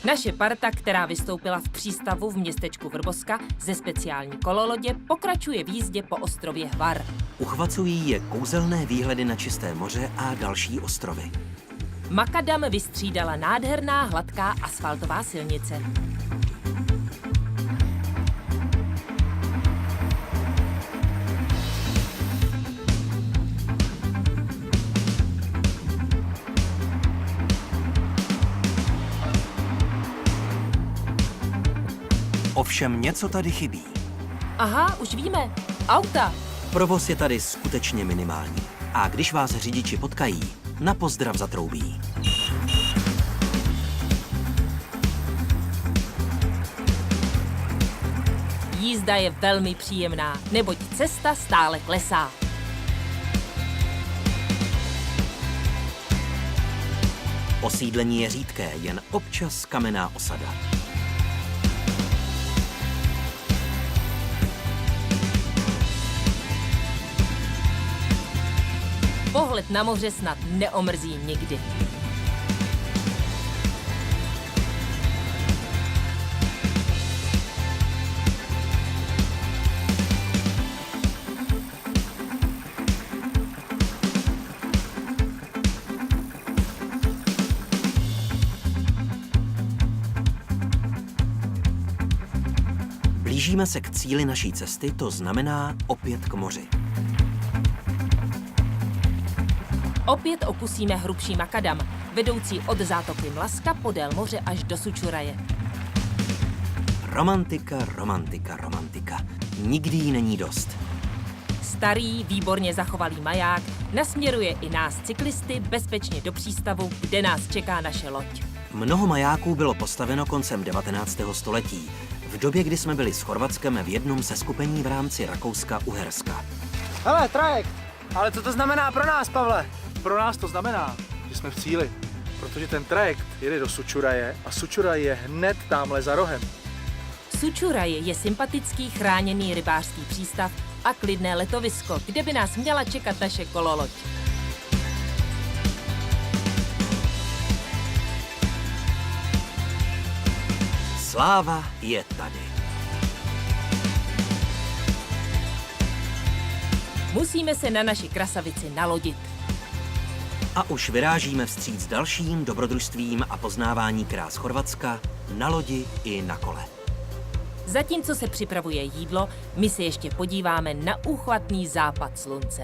Naše parta, která vystoupila v přístavu v městečku Vrboska ze speciální kololodě, pokračuje v jízdě po ostrově Hvar. Uchvacují je kouzelné výhledy na čisté moře a další ostrovy. Makadam vystřídala nádherná hladká asfaltová silnice. Ovšem něco tady chybí. Aha, už víme. Auta. Provoz je tady skutečně minimální. A když vás řidiči potkají, na pozdrav zatroubí. Jízda je velmi příjemná, neboť cesta stále klesá. Osídlení je řídké, jen občas kamenná osada. Pohled na moře snad neomrzí nikdy. Blížíme se k cíli naší cesty, to znamená opět k moři. Opět opustíme hrubší makadam, vedoucí od zátoky Mlaska podél moře až do Sučuraje. Romantika, romantika, romantika. Nikdy jí není dost. Starý, výborně zachovalý maják nasměruje i nás cyklisty bezpečně do přístavu, kde nás čeká naše loď. Mnoho majáků bylo postaveno koncem 19. století, v době, kdy jsme byli s Chorvatskem v jednom seskupení v rámci Rakouska-Uherska. Hele, trajekt! Ale co to znamená pro nás, Pavle? Pro nás to znamená, že jsme v cíli, protože ten trajekt jede do Sučuraje a Sučuraj je hned tamhle za rohem. Sučuraje je sympatický chráněný rybářský přístav a klidné letovisko, kde by nás měla čekat naše kololoď. Sláva je tady. Musíme se na naši krasavici nalodit. A už vyrážíme vstříc dalším dobrodružstvím a poznávání krás Chorvatska na lodi i na kole. Zatímco se připravuje jídlo, my se ještě podíváme na úchvatný západ slunce.